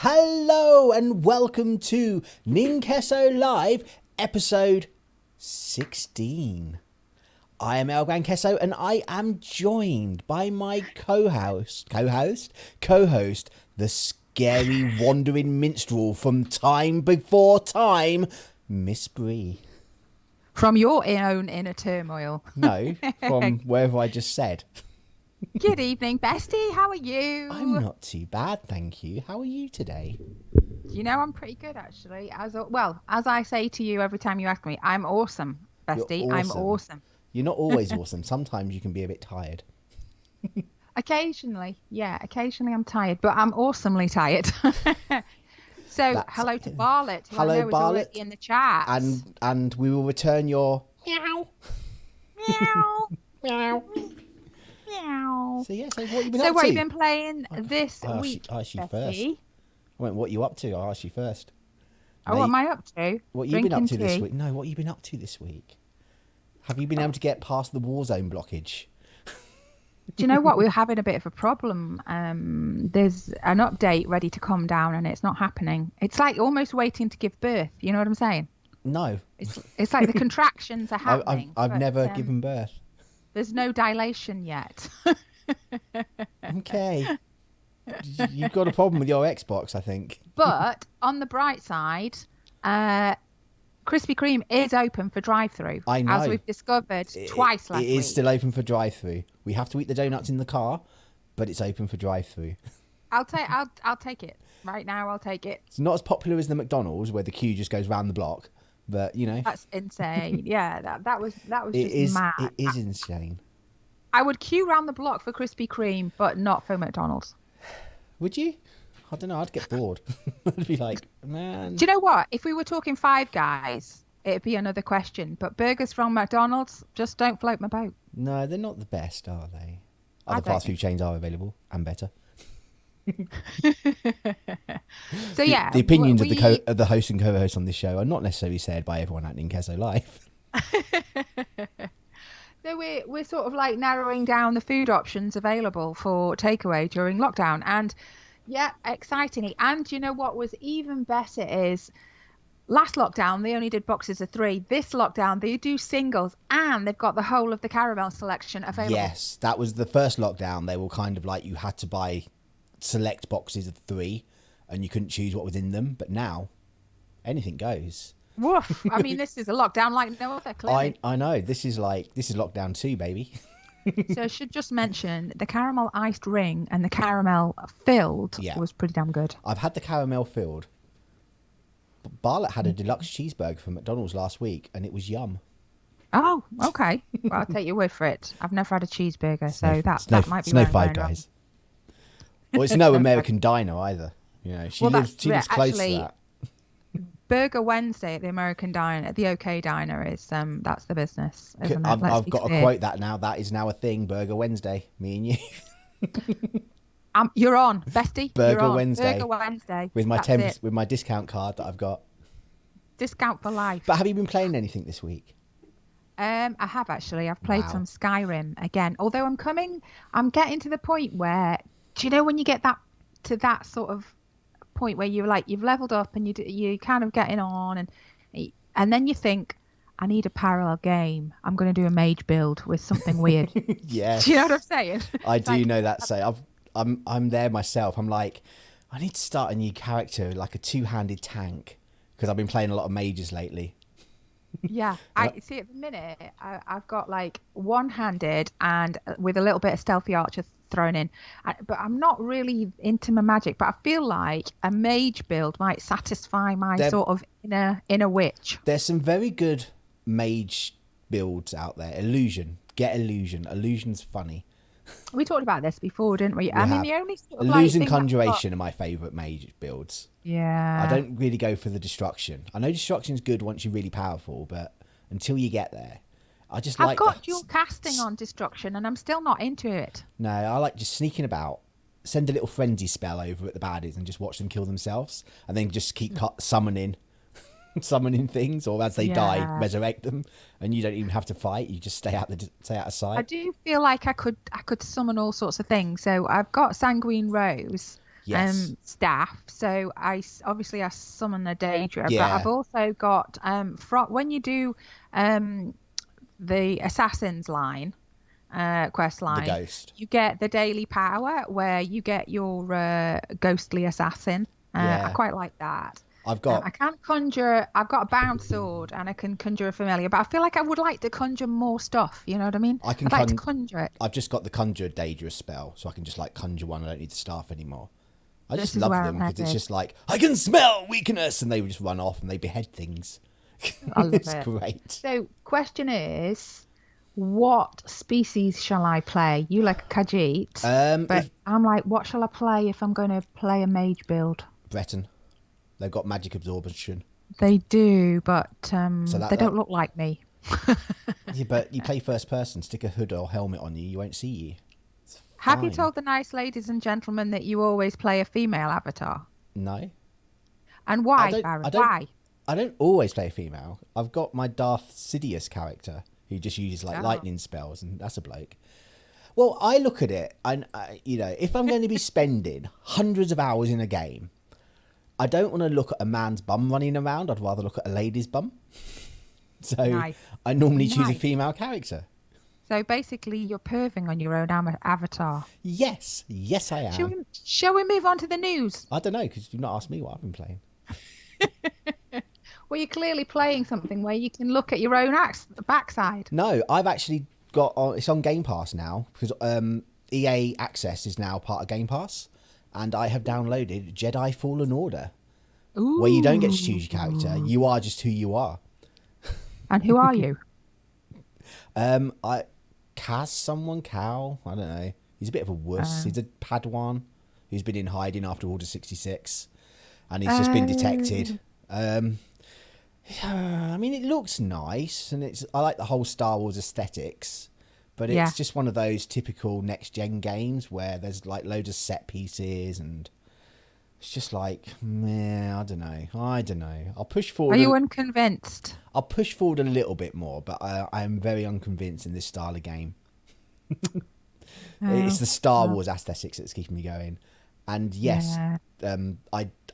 Hello and welcome to Ninqueso Live, episode 16. I am El Gran Queso and I am joined by my co-host, the scary wandering minstrel from time before time, Miss Bree. From your own inner turmoil. No, from wherever I just said. Good evening, bestie. How are you? I'm not too bad, thank you. How are you today? You know, I'm pretty good, actually. As I say to you every time you ask me, I'm awesome, bestie. You're I'm awesome. awesome. You're not always awesome. Sometimes you can be a bit tired. Occasionally, I'm tired, but I'm awesomely tired. So, hello to Bartlett, who hello, I know Bartlett, is already in the chat. And we will return your meow, meow, meow. meow. So what have you been up to? So what have you been playing this week, I asked you Bestie? first. I went, what are you up to? I asked you first. Oh, what am I up to? What have you been up to this week? No, what have you been up to this week? Have you been able to get past the Warzone blockage? Do you know what? We're having a bit of a problem. There's an update ready to come down and it's not happening. It's like almost waiting to give birth. You know what I'm saying? No. It's like the contractions are happening. I've never given birth. There's no dilation yet. Okay. You've got a problem with your Xbox, I think. But on the bright side, Krispy Kreme is open for drive-through. I know. As we've discovered twice last week. It is still open for drive-through. We have to eat the donuts in the car, but it's open for drive-through. I'll take it. Right now, I'll take it. It's not as popular as the McDonald's, where the queue just goes round the block, but you know. That's insane. Yeah, that was just mad. It is insane. I would queue round the block for Krispy Kreme, but not for McDonald's. Would you? I don't know. I'd get bored. I'd be like, man. Do you know what? If we were talking Five Guys, it'd be another question. But burgers from McDonald's just don't float my boat. No, they're not the best, are they? Other fast food chains are available and better. So yeah, the opinions of the host and co-host on this show are not necessarily shared by everyone at Ninqueso Live. So we're sort of like narrowing down the food options available for takeaway during lockdown, and yeah, excitingly. And you know what was even better is last lockdown they only did boxes of 3. This lockdown they do singles, and they've got the whole of the caramel selection available. Yes, that was the first lockdown. They were kind of like you had to buy select boxes of 3, and you couldn't choose what was in them. But now, anything goes. Woof! I mean, this is a lockdown like no other. Clearly. I know. This is lockdown 2, baby. So I should just mention the caramel iced ring and the caramel filled was pretty damn good. I've had the caramel filled. Bartlett had a deluxe cheeseburger from McDonald's last week, and it was yum. Oh, okay. Well, I'll take your word for it. I've never had a cheeseburger, so that might be. It's no Five Guys. Well, it's no American Diner either. You know, she lives close to that. Burger Wednesday at the American Diner, the OK Diner is that's the business, isn't it? I've got to quote that now. That is now a thing. Burger Wednesday, me and you. You're on, bestie. Burger Wednesday. Burger Wednesday with my discount card that I've got. Discount for life. But have you been playing anything this week? I have actually. I've played some Skyrim again. Although I'm getting to the point where, do you know when you get to that sort of point where you're like you've leveled up and you kind of getting on and then you think I need a parallel game. I'm going to do a mage build with something weird. Yes. Do you know what I'm saying? I do know that. So I'm there myself. I'm like, I need to start a new character, like a 2-handed tank, because I've been playing a lot of mages lately. Yeah, I see at the minute I've got like one-handed and with a little bit of stealthy archer thrown in, but I'm not really into my magic, but I feel like a mage build might satisfy my sort of inner witch. There's some very good mage builds out there. Illusion's funny. We talked about this before, didn't we? I mean, the only sort of Illusion Conjuration are my favourite mage builds. Yeah. I don't really go for the Destruction. I know Destruction's good once you're really powerful, but until you get there, I've got dual casting on Destruction and I'm still not into it. No, I like just sneaking about, send a little frenzy spell over at the baddies and just watch them kill themselves, and then just keep summoning things, or as they die, resurrect them, and you don't even have to fight. You just stay out of sight. I do feel like I could summon all sorts of things. So I've got Sanguine Rose, Yes. staff. So obviously I summon a Daedra, but I've Yeah. also got when you do the Assassins line, quest The line, ghost. you get the daily power where you get your ghostly assassin. I Yeah. quite like that. I've got I can't conjure. I've got a bound sword and I can conjure a familiar, but I feel like I would like to conjure more stuff. You know what I mean? I can I'd like to conjure it. I've just got the conjure dangerous spell, so I can just like conjure one. I don't need the staff anymore. I just This is love where them I'm because it's headed. just like I can smell weakness, and they would just run off and they behead things. I love It's it. great. So, question is, what species shall I play? You like a Khajiit, but If I'm like, what shall I play if I'm going to play a mage build? Breton, they've got magic absorption, They do, but so they that don't look like me. yeah. But you play first person, stick a hood or helmet on you, you won't see you. It's Have you fine. told the nice ladies and gentlemen that you always play a female avatar? No, And I why, don't. I Baron? don't. Why? I don't always play a female. I've got my Darth Sidious character who just uses like Oh. lightning spells, and that's a bloke. Well, I look at it, and if I'm going to be spending hundreds of hours in a game, I don't want to look at a man's bum running around. I'd rather look at a lady's bum. So Nice. I normally choose a Nice. female character. So basically, you're perving on your own avatar. Yes, yes, I Shall am. we, shall we move on to the news? I don't know because you've not asked me what I've been playing. Well, you're clearly playing something where you can look at your own backside. No, I've actually got on. It's on Game Pass now because EA Access is now part of Game Pass, and I have downloaded Jedi Fallen Order, where you don't get to choose your character. Ooh. You are just who you are. And who are you? I Cal. I don't know. He's a bit of a wuss. He's a Padawan who's been in hiding after Order 66, and he's just been detected. I mean, it looks nice, and I like the whole Star Wars aesthetics, but it's Yeah. just one of those typical next gen games where there's like loads of set pieces, and it's just like, meh, I don't know. I'll push forward. Are you unconvinced? I'll push forward a little bit more, but I am very unconvinced in this style of game. It's the Star Wars aesthetics that's keeping me going. And yes, Yeah.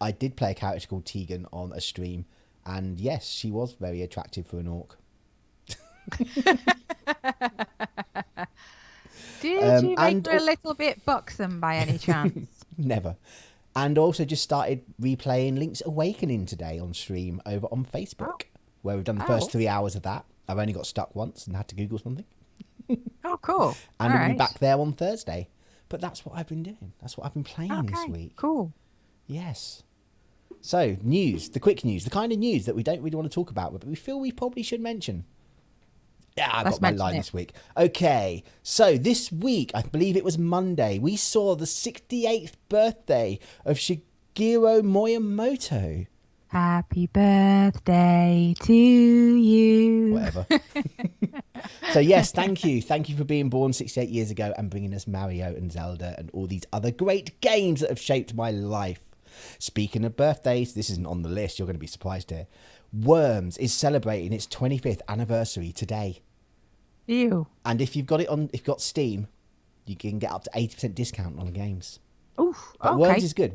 I did play a character called Tegan on a stream, and yes, she was very attractive for an orc. Did you make and her a little bit buxom by any chance? never. And also just started replaying Link's Awakening today on stream over on Facebook, where we've done the first Oh. 3 hours of that. I've only got stuck once and had to Google something. Oh, cool. And All we'll be right. back there on Thursday. But that's what I've been doing. That's what I've been playing this Okay, week. cool. Yes. So, news, the quick news, the kind of news that we don't really want to talk about, but we feel we probably should mention. Yeah, I Let's got my mention line it. this week. Okay, so this week, I believe it was Monday, we saw the 68th birthday of Shigeru Miyamoto. Happy birthday to you. Whatever. So yes, thank you for being born 68 years ago and bringing us Mario and Zelda and all these other great games that have shaped my life. Speaking of birthdays, this isn't on the list, you're going to be surprised here. Worms is celebrating its 25th anniversary today. You. And if you've got Steam, you can get up to 80% discount on games. Oof. But Okay.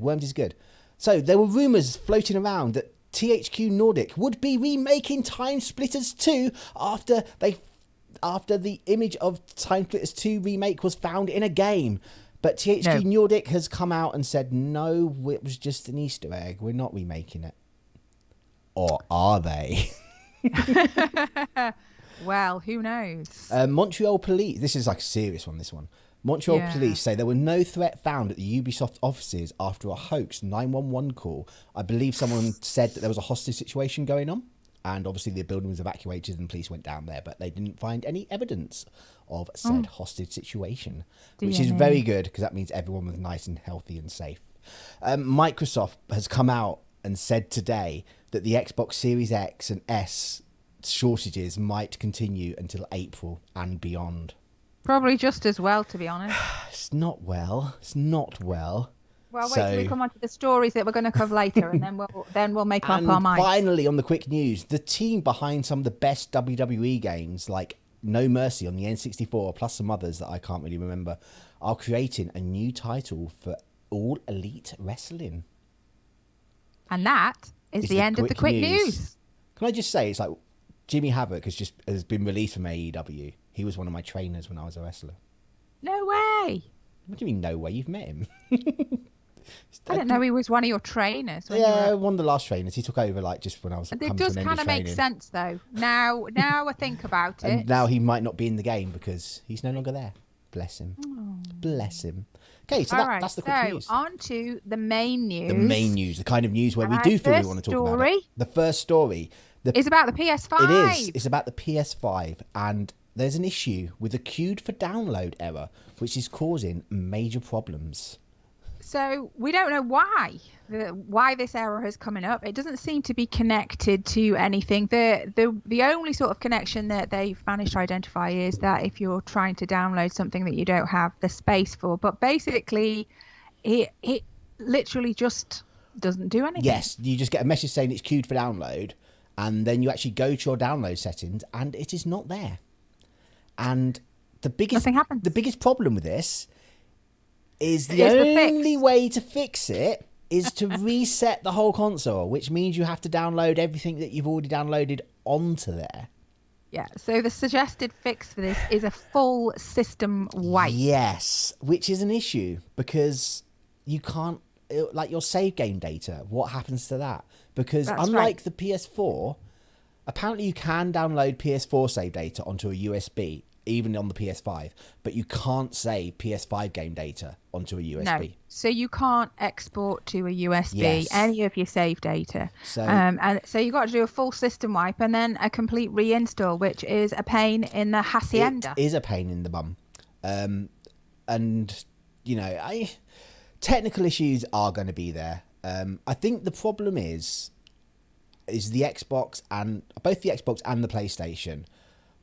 Worms is good. So there were rumours floating around that THQ Nordic would be remaking Time Splitters 2 after the image of Time Splitters 2 remake was found in a game. But THQ Nordic has come out and said, no, it was just an Easter egg. We're not remaking it. Or are they? Well, who knows? Montreal police, this is like a serious one, this one. Montreal Yeah. police say there were no threat found at the Ubisoft offices after a hoax 911 call. I believe someone said that there was a hostage situation going on, and obviously the building was evacuated and police went down there, but they didn't find any evidence of said hostage situation, which is DNA. very good because that means everyone was nice and healthy and safe. Microsoft has come out and said today that the Xbox Series X and S shortages might continue until April and beyond. Probably just as well, to be honest. It's not well. Well, wait So- till we come on to the stories that we're going to cover later, and then we'll make up And our mind. finally, on the quick news, the team behind some of the best WWE games, like No Mercy on the N64, plus some others that I can't really remember, are creating a new title for All Elite Wrestling. And that is the end of the quick news. Can I just say, it's like Jimmy Havoc has been released from AEW. He was one of my trainers when I was a wrestler. No way. What do you mean, no way? You've met him. I didn't know he was one of your trainers. One of the last trainers. He took over just when I was coming to an end of training. It does kind of make sense, though. Now I think about it. And now he might not be in the game because he's no longer there. Bless him. Oh. Bless him. Okay, so that's the quick news. On to the main news. The main news, the kind of news where we do feel we want to talk about it. The first story is about the PS5. It is. It's about the PS5, and there's an issue with a queued for download error, which is causing major problems. So we don't know why this error is coming up. It doesn't seem to be connected to anything. The only sort of connection that they've managed to identify is that if you're trying to download something that you don't have the space for, but basically it literally just doesn't do anything. Yes, you just get a message saying it's queued for download, and then you actually go to your download settings and it is not there. And nothing happens. The biggest problem with this is the only way to fix it is to reset the whole console, which means you have to download everything that you've already downloaded onto there. Yeah, so the suggested fix for this is a full system wipe. Yes, which is an issue because you can't, like your save game data, what happens to that? Because unlike the PS4, apparently you can download PS4 save data onto a USB, even on the PS5, but you can't save PS5 game data onto a USB. No, so you can't export to a USB any of your save data. So, and so you've got to do a full system wipe and then a complete reinstall, which is a pain in the hacienda. It is a pain in the bum. And, technical issues are going to be there. I think the problem is the Xbox, and both the Xbox and the PlayStation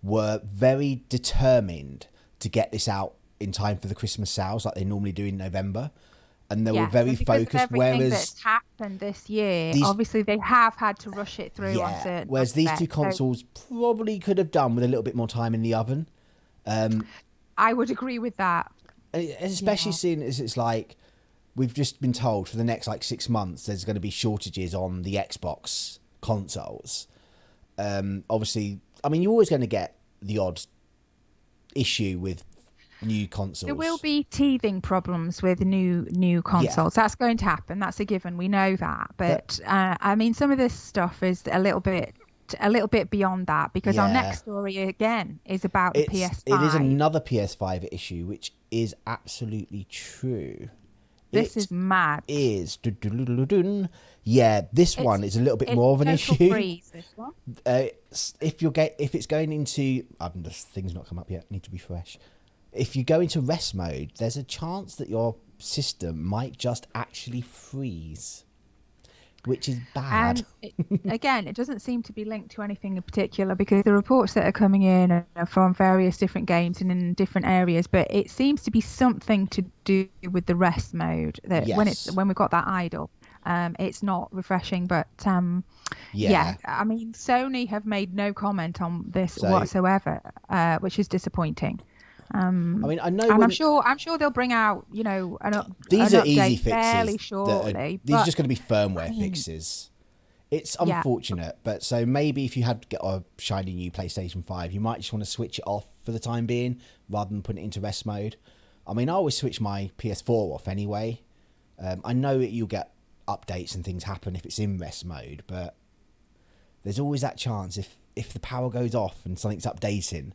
were very determined to get this out in time for the Christmas sales like they normally do in November, and they were very focused. Whereas that's happened this year, obviously they have had to rush it through on certain whereas these two consoles probably could have done with a little bit more time in the oven. I would agree with that, especially seeing as it's like we've just been told for the next 6 months there's going to be shortages on the Xbox consoles. Obviously, I mean, you're always going to get the odd issue with new consoles. There will be teething problems with new consoles. That's going to happen. That's a given. We know that. But I mean, some of this stuff is a little bit beyond that, because our next story again is about the PS5. It is another PS5 issue, which is absolutely true. This is mad. This one is a little bit more of an issue. Freeze, this one. If it's going into, this thing's not come up yet. Need to be fresh. If you go into rest mode, there's a chance that your system might just actually freeze, which is bad. Again, it doesn't seem to be linked to anything in particular, because the reports that are coming in are from various different games and in different areas, but it seems to be something to do with the rest mode, that when we've got that idle, it's not refreshing. But I mean, Sony have made no comment on this whatsoever, which is disappointing. I mean, I know, and I'm sure they'll bring out, these are easy fixes fairly shortly. These are just going to be firmware fixes. It's unfortunate, but so maybe if you had to get a shiny new PlayStation 5, you might just want to switch it off for the time being rather than putting it into rest mode. I mean, I always switch my PS4 off anyway. I know that you'll get updates and things happen if it's in rest mode, but there's always that chance if the power goes off and something's updating,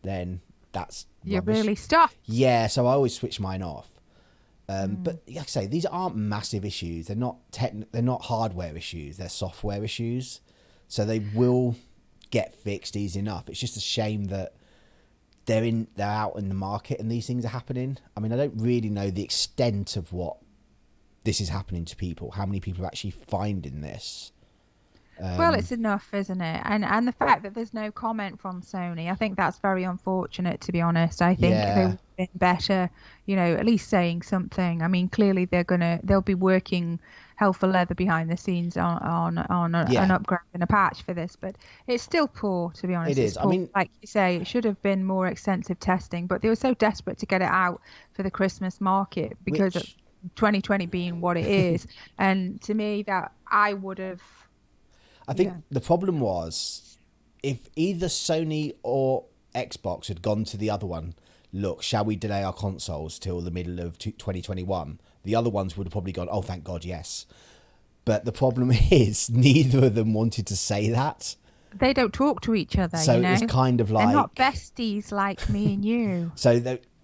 then that's you're rubbish. Really stuck. Yeah, so I always switch mine off. But like I say, these aren't massive issues. They're not hardware issues. They're software issues. So they will get fixed easy enough. It's just a shame that they're out in the market and these things are happening. I mean, I don't really know the extent of what this is happening to people. How many people are actually finding this? Well, it's enough, isn't it? And the fact that there's no comment from Sony, I think that's very unfortunate, to be honest. I think they would have been better, at least saying something. I mean, clearly they'll be working hell for leather behind the scenes on an upgrade and a patch for this, but it's still poor, to be honest. It is. I mean, like you say, it should have been more extensive testing, but they were so desperate to get it out for the Christmas market because 2020 being what it is. And to me, that I would have, I think yeah. the problem was if either Sony or Xbox had gone to the other one, look, shall we delay our consoles till the middle of 2021? The other ones would have probably gone, oh, thank God, yes. But the problem is neither of them wanted to say that. They don't talk to each other, So you it was know. kind of They're not like... besties like me and you. So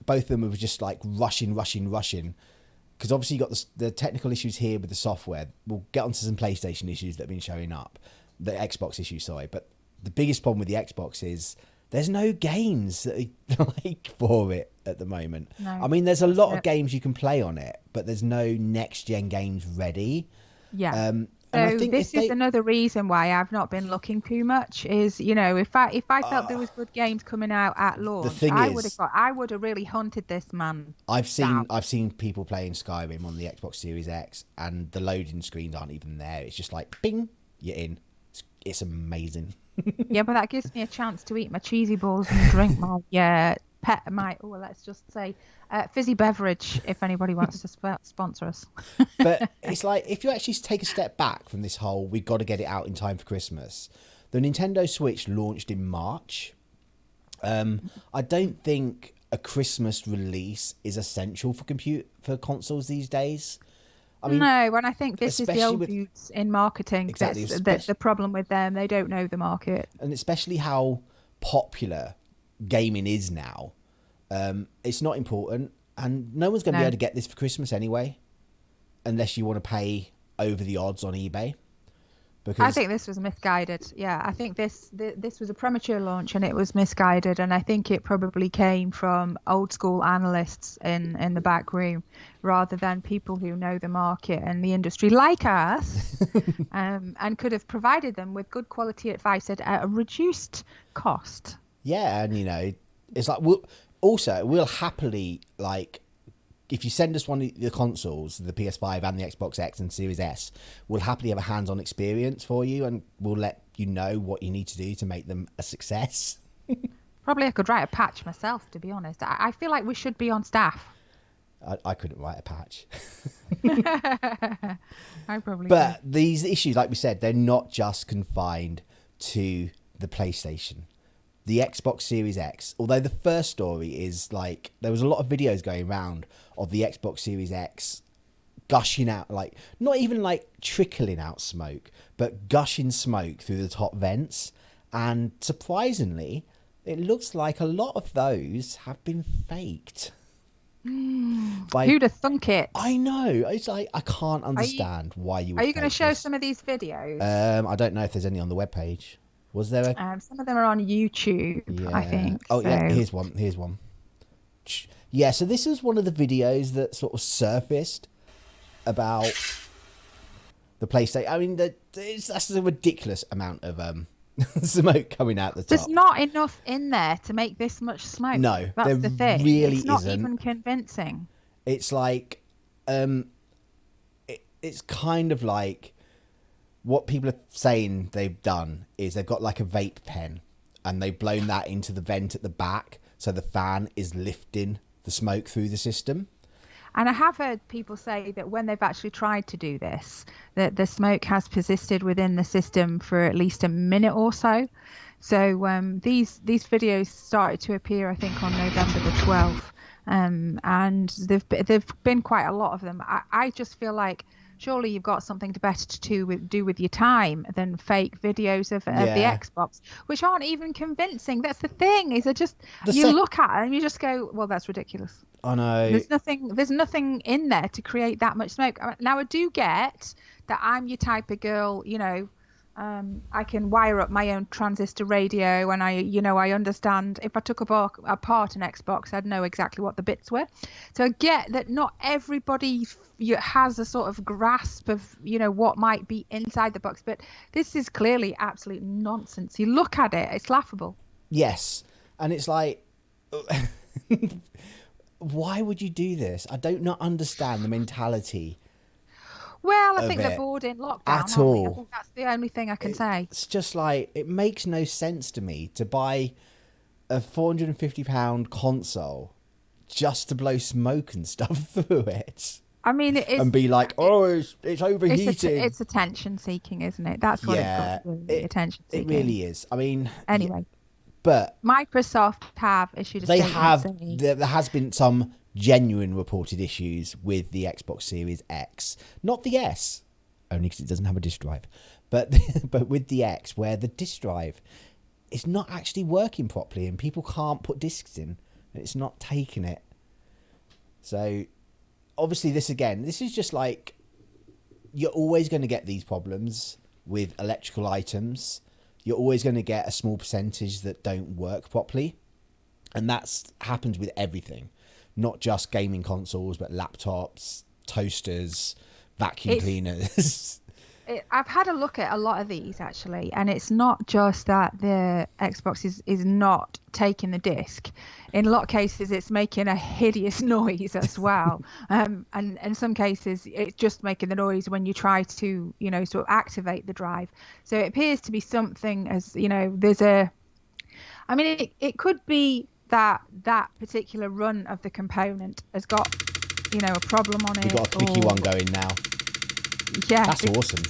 both of them were just like rushing. Because obviously you got the technical issues here with the software. We'll get onto some PlayStation issues that have been showing up. The Xbox issues, sorry. But the biggest problem with the Xbox is there's no games that are like for it at the moment. No, I mean, there's a lot of it. games you can play on it, but there's no next-gen games ready. Yeah. And I So think if this is they... another reason why I've not been looking too much is, you know, if I felt there was good games coming out at The launch, thing is, I would have really hunted this man down. I've seen people playing Skyrim on the Xbox Series X, and the loading screens aren't even there. It's just like, bing, you're in. It's amazing. Yeah, but that gives me a chance to eat my cheesy balls and drink let's just say fizzy beverage if anybody wants to sponsor us. But it's like, if you actually take a step back from this whole, we've got to get it out in time for Christmas. The Nintendo Switch launched in March. I don't think a Christmas release is essential for consoles these days. I mean, No, and I think this is the especially old dudes in marketing. Exactly, That's the problem with them. They don't know the market. and especially how popular gaming is now. It's not important, and no one's going to be No. able to get this for Christmas anyway, unless you want to pay over the odds on eBay. I Because think this was misguided. Yeah, I think this was a premature launch and it was misguided, and I think it probably came from old school analysts in the back room rather than people who know the market and the industry like us, and could have provided them with good quality advice at a reduced cost. yeah, and it's like we'll happily, like, if you send us one of the consoles, the PS5 and the Xbox X and Series S, we'll happily have a hands-on experience for you, and we'll let you know what you need to do to make them a success. Probably I could write a patch myself, to be honest. I feel like we should be on staff. I couldn't write a patch. I probably But these issues, like we said, they're not just confined to the PlayStation. The Xbox Series X, although the first story is like, there was a lot of videos going around of the Xbox Series X gushing out, like, not even like trickling out smoke, but gushing smoke through the top vents. And surprisingly, it looks like a lot of those have been faked. Who'd have thunk it? I know. It's like, I can't understand why you would Are you going to fake show this. some of these videos? I don't know if there's any on the webpage. Was there a... Some of them are on YouTube, Yeah. I think. Oh, yeah, so- here's one. Yeah, so this is one of the videos that sort of surfaced about the PlayStation. I mean, that's a ridiculous amount of smoke coming out the top. There's not enough in there to make this much smoke. No, That's there the thing. really it's not isn't. even convincing. It's like, it's kind of like what people are saying they've done is they've got like a vape pen and they've blown that into the vent at the back, so the fan is lifting the smoke through the system. And I have heard people say that when they've actually tried to do this, that the smoke has persisted within the system for at least a minute or so. So these videos started to appear, I think, on November the 12th, and they've been quite a lot of them. I just feel like surely you've got something better to do with your time than fake videos of the Xbox, which aren't even convincing. That's the thing. Is it just look at it and you just go, well, that's ridiculous. I know. There's nothing in there to create that much smoke. Now I do get that I'm your type of girl, I can wire up my own transistor radio, and I understand if I took apart an Xbox, I'd know exactly what the bits were. So I get that not everybody has a sort of grasp of, what might be inside the box, but this is clearly absolute nonsense. You look at it, it's laughable. Yes. And it's like, why would you do this? I don't not understand the mentality. Well, I think they're bored in lockdown. At all. I think that's the only thing I can say. It's just like, it makes no sense to me to buy a £450 console just to blow smoke and stuff through it. I mean, it is. and be like, oh, it's overheating. It's attention seeking, isn't it? That's what it's got Yeah, to do. it Attention it seeking. really is. I mean, yeah, Anyway, but Microsoft have issued a they statement have saying there has been some genuine reported issues with the Xbox Series X, not the S, only because it doesn't have a disk drive, but but with the X, where the disk drive is not actually working properly and people can't put discs in and it's not taking it. So obviously this is just like, you're always going to get these problems with electrical items. You're always going to get a small percentage that don't work properly. And that's happened with everything, not just gaming consoles, but laptops, toasters, vacuum cleaners. I've had a look at a lot of these actually, and it's not just that the Xbox is not taking the disc. In a lot of cases, it's making a hideous noise as well. And in some cases, it's just making the noise when you try to, sort of activate the drive. So it appears to be something as, there's I mean, it could be that particular run of the component has got, a problem on it. We've got a clicky one going now. Yeah. That's awesome.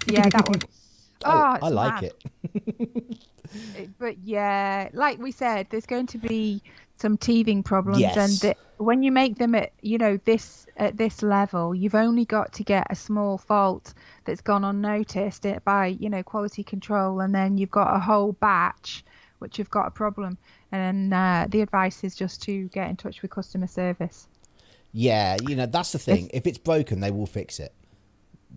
Yeah, that one. I like it. But yeah, like we said, there's going to be some teething problems, Yes. and when you make them at this level, you've only got to get a small fault that's gone unnoticed by quality control, and then you've got a whole batch which have got a problem, and the advice is just to get in touch with customer service. Yeah, that's the thing. If it's broken, they will fix it.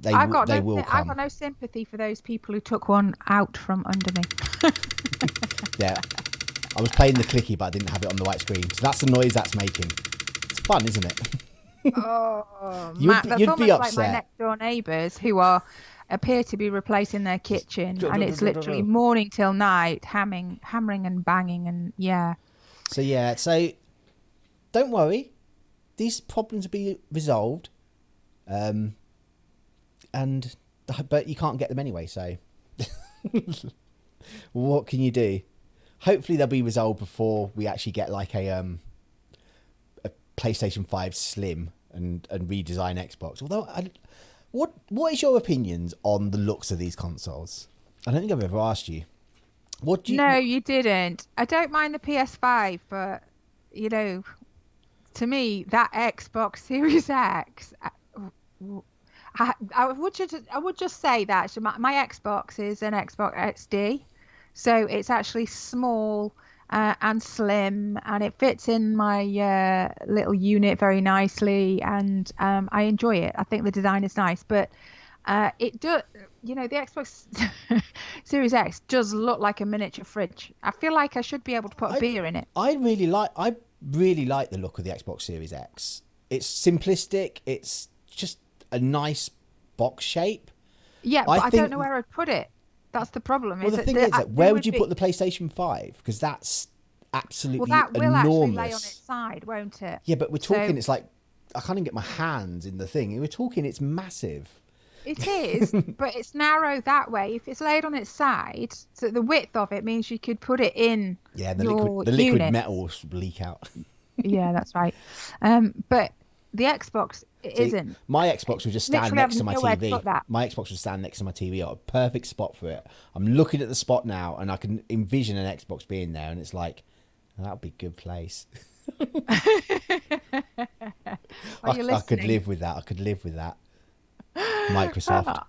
I've got no sympathy for those people who took one out from under me. Yeah, I was playing the clicky, but I didn't have it on the right screen. So that's the noise that's making. It's fun, isn't it? Oh, you'd be upset. Like my next door neighbours who appear to be replacing their kitchen, and it's literally morning till night, hammering and banging, and yeah. So don't worry, these problems will be resolved. But you can't get them anyway, so what can you do? Hopefully they'll be resolved before we actually get like a PlayStation 5 Slim and redesign Xbox. Although, what is your opinions on the looks of these consoles? I don't think I've ever asked you. No, you didn't. I don't mind the PS5, but to me that Xbox Series X. I would just say that my Xbox is an Xbox XD, so it's actually small and slim, and it fits in my little unit very nicely, and I enjoy it. I think the design is nice, but it does. The Xbox Series X does look like a miniature fridge. I feel like I should be able to put a beer in it. I really like the look of the Xbox Series X. It's simplistic. It's just a nice box shape. Yeah, but I don't know where I'd put it. That's the problem. Well, the thing is, where would you put the PlayStation 5? Because that's absolutely enormous. Well, that will actually lay on its side, won't it? Yeah, but we're talking, it's like, I can't even get my hands in the thing. We're talking, it's massive. It is, but it's narrow that way. If it's laid on its side, so the width of it means you could put it in. Yeah, the liquid metal will leak out. Yeah, that's right. But the Xbox isn't. My Xbox would just stand next to my TV. My Xbox would stand next to my TV. A perfect spot for it. I'm looking at the spot now, and I can envision an Xbox being there, and it's like, that would be a good place. I could live with that. Microsoft. Are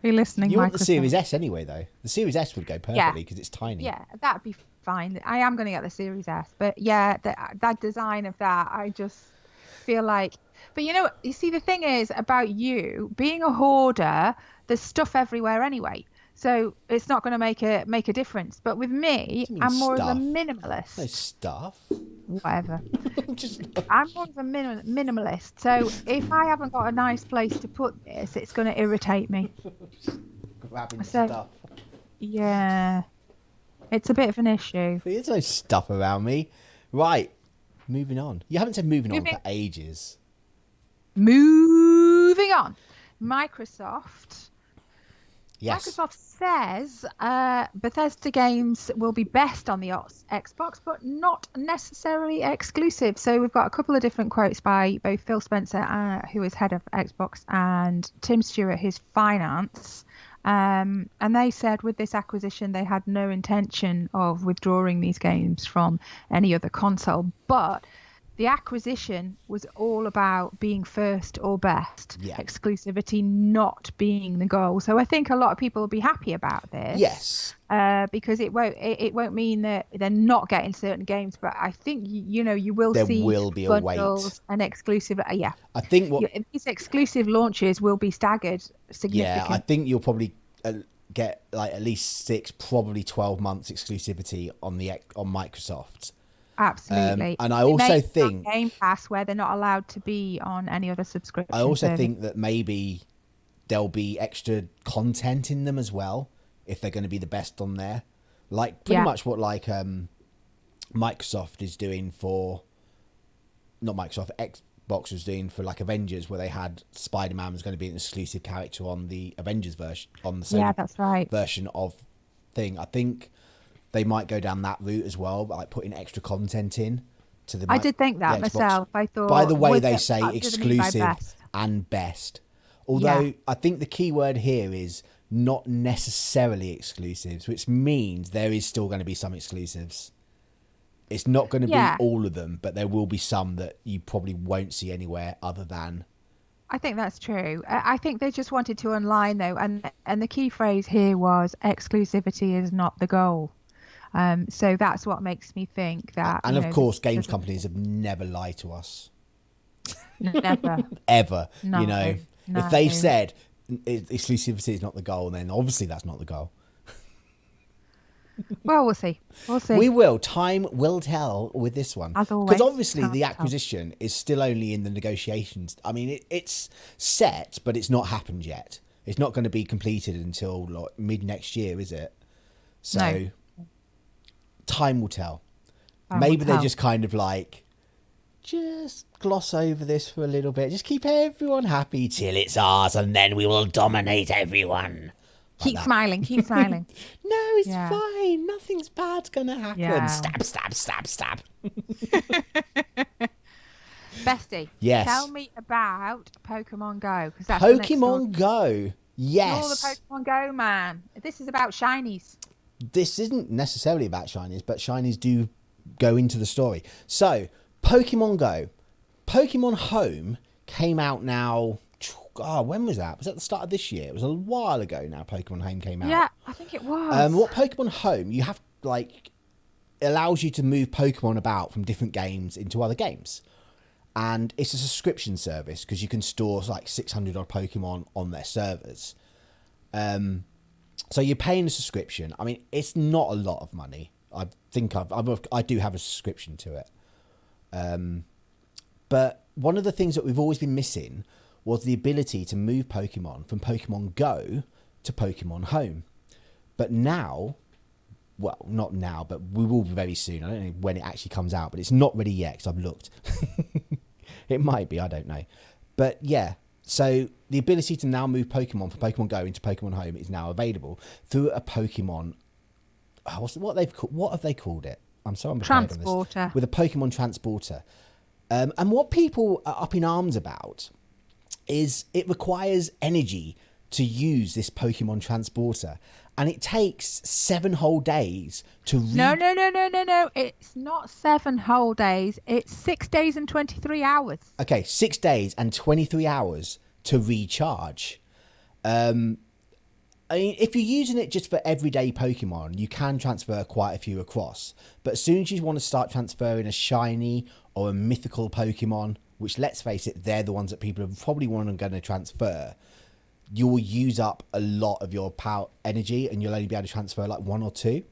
you listening? You want the Series S anyway, though. The Series S would go perfectly because it's tiny. Yeah, that'd be fine. I am going to get the Series S, but yeah, that design of that, I just feel like. But you see, the thing is about you being a hoarder, there's stuff everywhere anyway, so it's not going to make a difference. But with me, I'm more of a minimalist. No stuff. Whatever. I'm more of a minimalist. So if I haven't got a nice place to put this, it's going to irritate me. Grabbing stuff. Yeah, it's a bit of an issue. There's no stuff around me. Right, moving on. You haven't said moving on for ages. Moving on. Microsoft Yes. Microsoft says Bethesda games will be best on the Xbox, but not necessarily exclusive. So we've got a couple of different quotes by both Phil Spencer, who is head of Xbox, and Tim Stewart, his finance. And they said with this acquisition, they had no intention of withdrawing these games from any other console, but the acquisition was all about being first or best, Yeah. exclusivity not being the goal. So I think a lot of people will be happy about this. Yes. Because it won't mean that they're not getting certain games, but I think you will There see will be a bundles and exclusive. Yeah, I think these exclusive launches will be staggered significantly. Yeah, I think you'll probably get like at least 6, probably 12 months exclusivity on Microsoft. Absolutely. And I also think Game Pass, where they're not allowed to be on any other subscription I also service. think that maybe there'll be extra content in them as well if they're going to be the best on there. Like pretty much what like Microsoft is doing for, not Microsoft, Xbox was doing for like Avengers, where they had Spider-Man was going to be an exclusive character on the Avengers version, on the Sony that's right. version of thing. I think they might go down that route as well, but like putting extra content in to the. I did think that Xbox. myself. I thought. By the way, they what say do they mean by exclusive best? and best. Although I think the key word here is not necessarily exclusives, which means there is still going to be some exclusives. It's not going to be all of them, but there will be some that you probably won't see anywhere other than. I think that's true. I think they just wanted to align though, and the key phrase here was exclusivity is not the goal. So that's what makes me think that. And of course, games companies have never lied to us. Never. Ever. No, no. If they've said exclusivity is not the goal, then obviously that's not the goal. Well, we'll see. We will. Time will tell with this one. As always. Because obviously the acquisition is still only in the negotiations. I mean, it's set, but it's not happened yet. It's not going to be completed until like mid next year, is it? So time will tell. Maybe they're just kind of like, just gloss over this for a little bit. Just keep everyone happy till it's ours, and then we will dominate everyone. Keep smiling. Keep smiling. No, it's fine. Nothing's bad's gonna happen. Yeah. Stab, stab, stab, stab. Bestie. Yes. Tell me about Pokemon Go, because that's Pokemon Go. Yes. You're the Pokemon Go man. This is about shinies. This isn't necessarily about shinies, but shinies do go into the story. So, Pokemon Go. Pokemon Home came out now. Oh, when was that? Was that the start of this year? It was a while ago now. Pokemon Home came out. Yeah, I think it was. What Pokemon Home, you have like allows you to move Pokemon about from different games into other games, and it's a subscription service because you can store like 600 odd Pokemon on their servers. So you're paying a subscription. I mean, it's not a lot of money. I think I do have a subscription to it. But one of the things that we've always been missing was the ability to move Pokemon from Pokemon Go to Pokemon Home. But now, well, not now, but we will very soon. I don't know when it actually comes out, but it's not ready yet because I've looked. It might be, I don't know. But yeah, so the ability to now move Pokemon from Pokemon Go into Pokemon Home is now available through a Pokemon... what have they called it? I'm so unprepared on this. Transporter. With a Pokemon Transporter. And what people are up in arms about is it requires energy to use this Pokemon Transporter, and it takes 7 whole days to No. It's not 7 whole days. It's 6 days and 23 hours. Okay, 6 days and 23 hours to recharge. I mean, if you're using it just for everyday Pokemon, you can transfer quite a few across. But as soon as you want to start transferring a shiny or a mythical Pokemon, which, let's face it, they're the ones that people are probably going to transfer, you will use up a lot of your power energy, and you'll only be able to transfer like 1 or 2.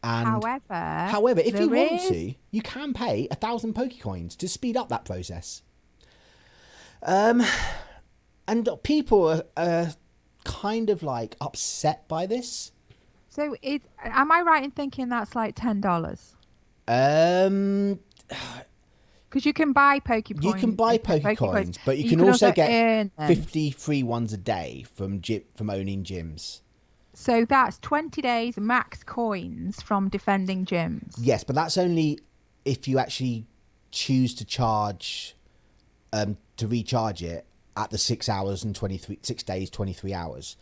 And however, if you want to, you can pay 1,000 Pokecoins to speed up that process. And people are kind of like upset by this. So am I right in thinking that's like $10? Because you can buy Pokepoints. You can buy Pokecoins, but you can also get earn them. 50 free ones a day from owning gyms. So that's 20 days max coins from defending gyms. Yes, but that's only if you actually choose to charge to recharge it at the 6 hours and 6 days, 23 hours.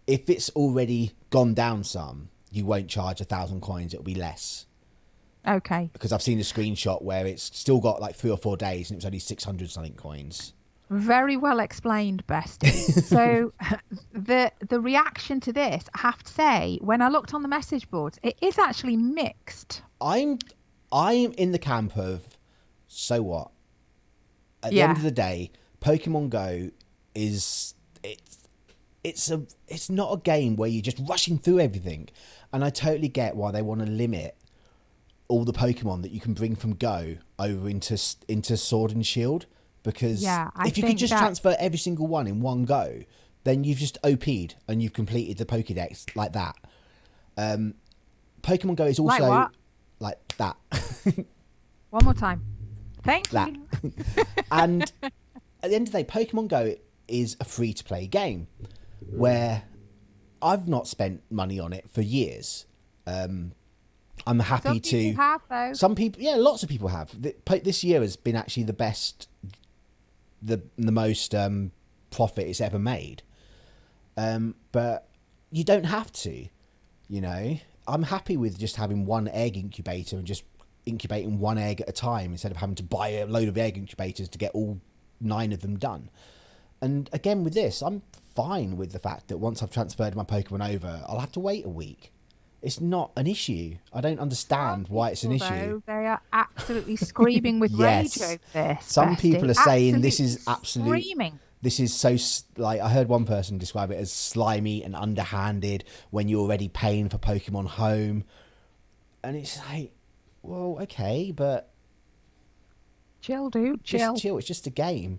If it's already gone down some, you won't charge 1,000 coins. It'll be less. Okay. Because I've seen a screenshot where it's still got like 3 or 4 days and it was only 600 something coins. Very well explained, bestie. So the reaction to this, I have to say, when I looked on the message boards, it is actually mixed. I'm in the camp of, so what? At the end of the day, Pokemon Go is it's not a game where you're just rushing through everything, and I totally get why they want to limit all the Pokemon that you can bring from Go over into Sword and Shield, because if you could just transfer every single one in one go, then you've just OP'd and you've completed the Pokédex like that. Pokemon Go is also like that. One more time. Thank you. And at the end of the day, Pokemon Go is a free-to-play game where I've not spent money on it for years. I'm happy to. Some people have, though. Some people, yeah, lots of people have. This year has been actually the best, the most profit it's ever made. But you don't have to, you know. I'm happy with just having one egg incubator and just incubating one egg at a time instead of having to buy a load of egg incubators to get all 9 of them done. And again, with this, I'm fine with the fact that once I've transferred my Pokemon over, I'll have to wait a week. It's not an issue. I don't understand why it's an issue. They are absolutely screaming with rage over this. Some people are saying this is absolute. Screaming. This is so, like, I heard one person describe it as slimy and underhanded when you're already paying for Pokemon Home. And it's like, well, okay, but chill, dude. Just chill. It's just a game.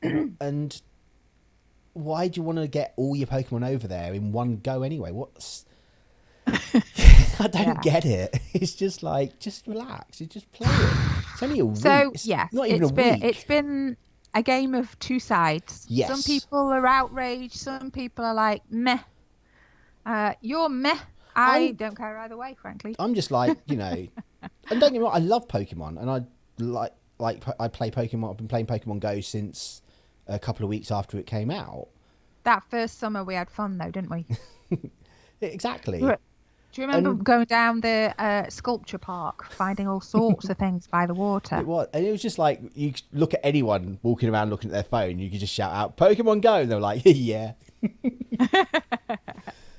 And why do you want to get all your Pokemon over there in one go anyway? I don't get it. It's just like, just relax. You just play it. It's only a week. So, not even a week. It's been a game of two sides. Yes. Some people are outraged. Some people are like, meh. You're meh. I don't care either way, frankly. I'm just like, you know, and don't get me wrong, I love Pokemon, and I play Pokemon. I've been playing Pokemon Go since a couple of weeks after it came out. That first summer we had fun though, didn't we? Exactly. Do you remember going down the sculpture park, finding all sorts of things by the water? It was, and it was just like, you look at anyone walking around looking at their phone, you could just shout out Pokemon Go, and they're like, yeah.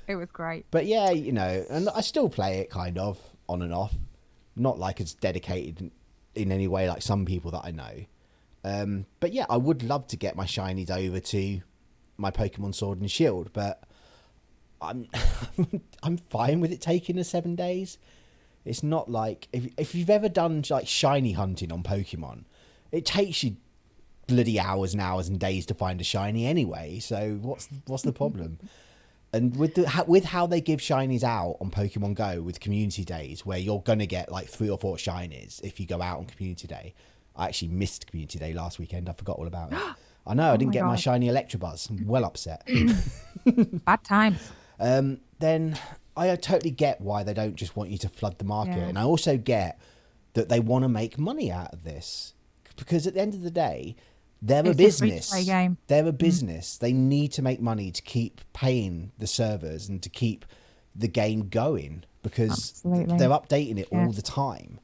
It was great. But yeah, you know, and I still play it kind of on and off, not like it's dedicated in any way like some people that I know. But yeah, I would love to get my shinies over to my Pokemon Sword and Shield, but I'm fine with it taking 7 days. It's not like if you've ever done like shiny hunting on Pokemon, it takes you bloody hours and hours and days to find a shiny anyway. So what's the problem? And with how they give shinies out on Pokemon Go with community days, where you're gonna get like 3 or 4 shinies if you go out on community day. I actually missed community day last weekend. I forgot all about it. I know I didn't get my shiny Electabuzz. I'm well upset. Bad times. Then I totally get why they don't just want you to flood the market. And I also get that they want to make money out of this, because at the end of the day, they're a business. They're a business. They need to make money to keep paying the servers and to keep the game going, because they're updating it all the time.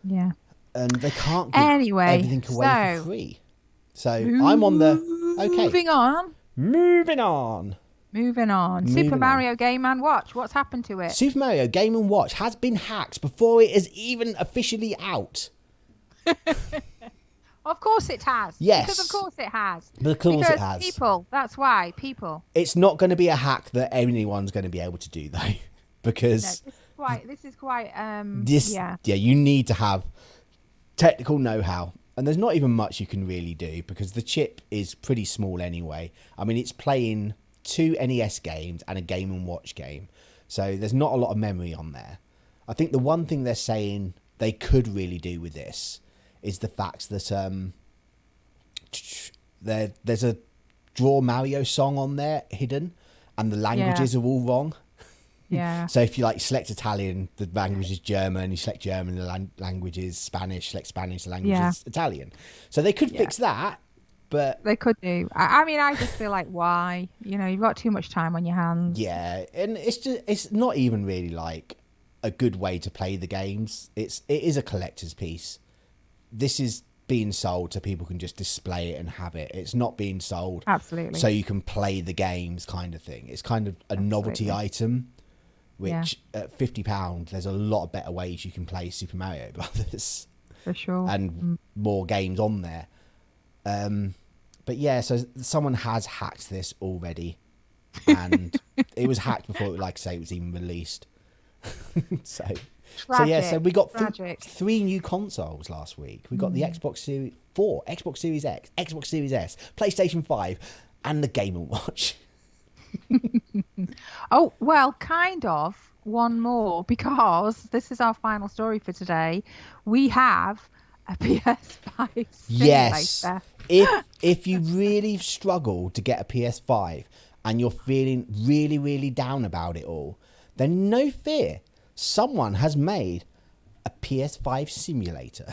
Yeah. And they can't give everything away for free. So I'm on the... Okay. Moving on. Super Mario Game & Watch. What's happened to it? Super Mario Game & Watch has been hacked before it is even officially out. Of course it has. Yes. Because of course it has. It has. People. That's why. People. It's not going to be a hack that anyone's going to be able to do, though. Because... No, this is quite... Yeah, you need to have technical know-how. And there's not even much you can really do, because the chip is pretty small anyway. I mean, it's playing 2 NES games and a Game & Watch game. So there's not a lot of memory on there. I think the one thing they're saying they could really do with this is the fact that there's a Draw Mario song on there hidden, and the languages are all wrong. Yeah. So if you like select Italian, the language is German. You select German, the language is Spanish. Select Spanish, the language is Italian. So they could fix that, but they could do. I mean, I just feel like, why? You know, you've got too much time on your hands. yeah, and it's not even really like a good way to play the games. It is a collector's piece. This is being sold so people can just display it and have it. It's not being sold Absolutely so you can play the games, kind of thing. It's kind of a novelty item, which at £50 there's a lot of better ways you can play Super Mario Brothers, for sure, and more games on there. But yeah, so someone has hacked this already, and it was hacked before, like I say, it was even released. So we got three new consoles last week. We got the Xbox Series 4, Xbox Series X, Xbox Series S, PlayStation 5, and the Game & Watch. Oh, well, kind of one more, because this is our final story for today. We have a PS5 simulator. Yes. If you really struggle to get a PS5 and you're feeling really, really down about it all, then no fear. Someone has made a PS5 simulator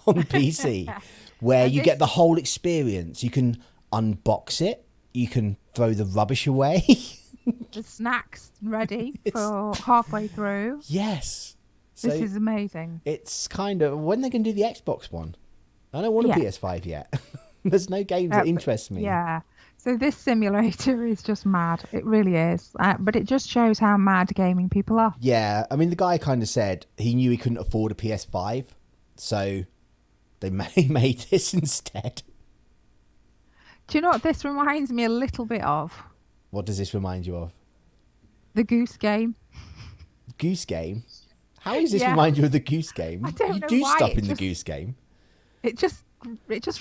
on PC where you get the whole experience. You can unbox it. You can throw the rubbish away. The snacks ready for halfway through. Yes. So this is amazing. It's kind of, when they're going to do the Xbox one? I don't want a PS5 yet. There's no games that interest me. Yeah. So this simulator is just mad. It really is. But it just shows how mad gaming people are. Yeah. I mean, the guy kind of said he knew he couldn't afford a PS5. So they made this instead. Do you know what this reminds me a little bit of? What does this remind you of? The Goose Game. Goose Game? How does this remind you of the Goose Game? I don't know you do why. stuff in the Goose Game. It just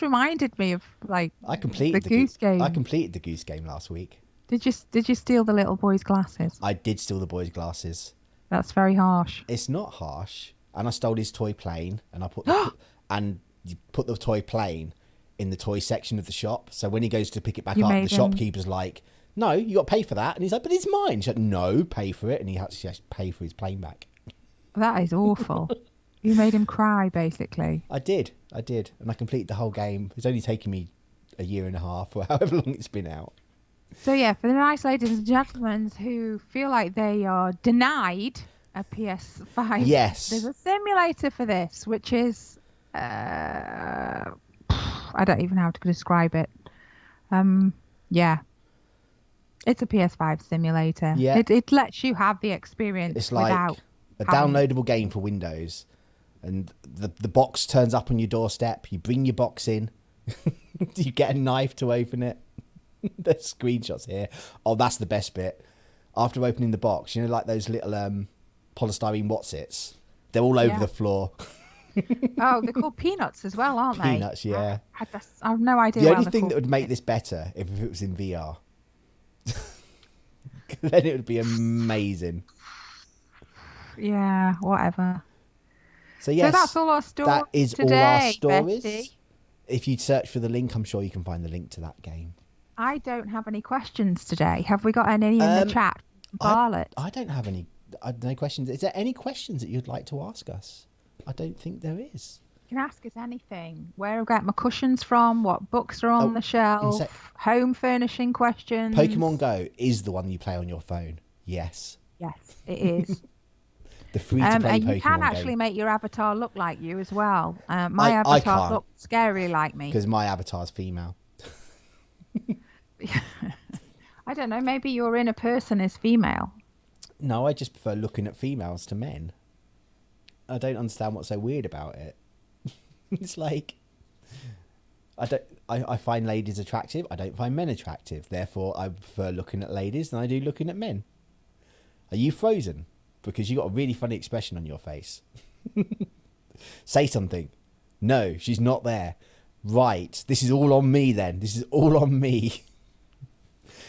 reminded me of, like, I completed the Goose Game. I completed the Goose Game last week. Did you steal the little boy's glasses? I did steal the boy's glasses. That's very harsh. It's not harsh. And I stole his toy plane, and I put and you put the toy plane in the toy section of the shop. So when he goes to pick it back up, the shopkeeper's like, "No, you got to pay for that." And he's like, "But it's mine." She's like, "No, pay for it." And he has to pay for his plane back. That is awful. You made him cry, basically. I did. And I completed the whole game. It's only taken me a year and a half or however long it's been out. So yeah, for the nice ladies and gentlemen who feel like they are denied a PS5, yes, there's a simulator for this, which is I don't even know how to describe it. Yeah, it's a PS5 simulator. Yeah, it lets you have the experience. It's like without a downloadable game for Windows, and the box turns up on your doorstep. You bring your box in. You get a knife to open it. There's screenshots here. Oh, that's the best bit. After opening the box, you know, like those little polystyrene whatsits. They're all over the floor. Oh, they're called peanuts as well, aren't they? Peanuts, yeah. I have no idea. The only thing that would make this better if it was in VR. Then it would be amazing. Yeah, whatever. So yes, so that's all our stories. That is today, all our stories. Betty. If you search for the link, I'm sure you can find the link to that game. I don't have any questions today. Have we got any in the chat? Barlett. I don't have any. No questions. Is there any questions that you'd like to ask us? I don't think there is. You can ask us anything. Where I get my cushions from? What books are on the shelf? Home furnishing questions. Pokemon Go is the one you play on your phone. Yes. Yes, it is. The free-to-play Pokemon game. You can actually make your avatar look like you as well. My avatar looks scarily like me. Because my avatar's female. I don't know. Maybe your inner person is female. No, I just prefer looking at females to men. I don't understand what's so weird about it. It's like, I find ladies attractive. I don't find men attractive. Therefore, I prefer looking at ladies than I do looking at men. Are you frozen? Because you got a really funny expression on your face. Say something. No, she's not there. Right. This is all on me then. This is all on me.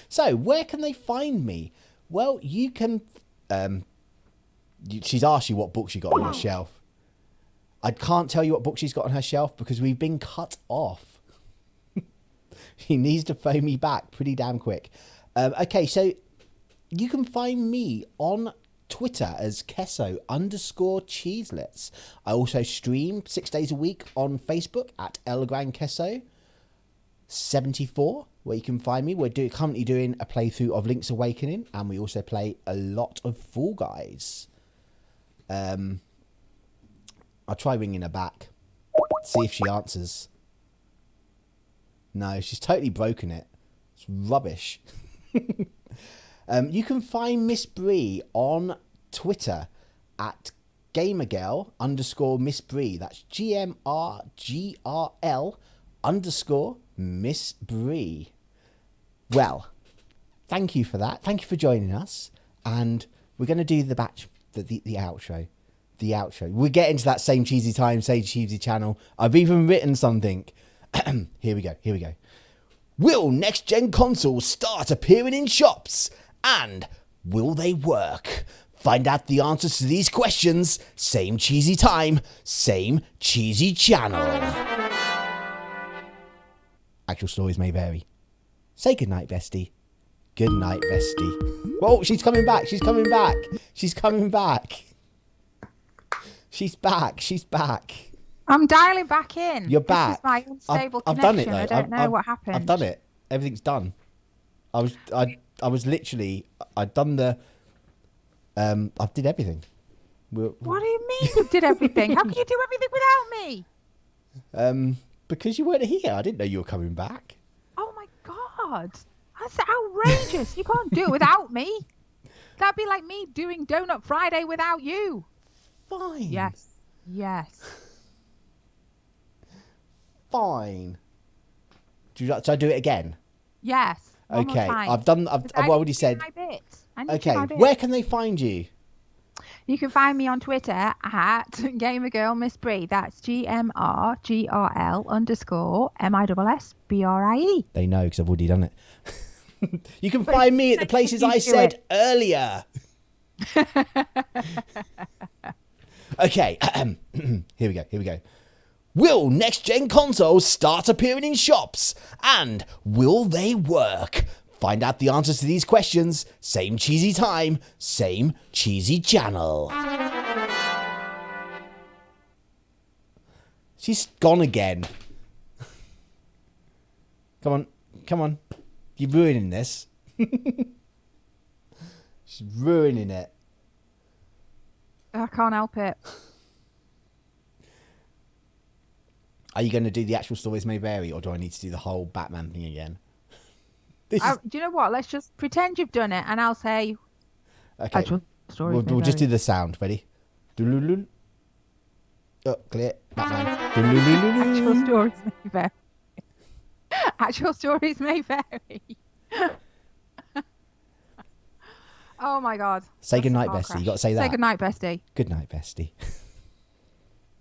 So, where can they find me? Well, you can... she's asked you what books you got on your shelf. I can't tell you what book she's got on her shelf because we've been cut off. She needs to phone me back pretty damn quick. Okay, so you can find me on Twitter as Kesso_cheeselets. I also stream 6 days a week on Facebook at ElGranKesso74, where you can find me. We're currently doing a playthrough of Link's Awakening, and we also play a lot of Fall Guys. I'll try ringing her back, see if she answers. No, she's totally broken it. It's rubbish. You can find Miss Bree on Twitter at gamergirl_Miss Bree. That's GMRGRL_Miss Bree. Well, thank you for that. Thank you for joining us. And we're going to do the outro. The outro. We're getting to that same cheesy time, same cheesy channel. I've even written something. Here we go. Will next-gen consoles start appearing in shops? And will they work? Find out the answers to these questions. Same cheesy time, same cheesy channel. Actual stories may vary. Say goodnight, bestie. Good night, bestie. Oh, she's coming back. She's back. I'm dialing back in. You're back. This is my unstable I've connection. done it, though. I don't know what happened. I've done it. Everything's done. I was literally. I'd done the. I did everything. What do you mean you did everything? How can you do everything without me? Because you weren't here. I didn't know you were coming back. Oh my God, that's outrageous! You can't do it without me. That'd be like me doing Donut Friday without you. Fine. Yes. Fine. Should I do it again? Yes. Okay. I've already said. Okay. Where can they find you? You can find me on Twitter at GamerGirlMissBree. That's GMRGRL_MISSBRIE. They know because I've already done it. You can find me at the places I said earlier. Okay. Here we go. Will next-gen consoles start appearing in shops? And will they work? Find out the answers to these questions. Same cheesy time, same cheesy channel. She's gone again. Come on. You're ruining this. She's ruining it. I can't help it. Are you going to do the actual stories may vary, or do I need to do the whole Batman thing again? Do you know what? Let's just pretend you've done it, and I'll say. Okay. Actual stories. We'll just do the sound. Ready? Oh, clear. Batman. Actual stories may vary. Actual stories may vary. Oh my God. Say goodnight, bestie. You got to say that. Say goodnight, bestie. Good night, bestie.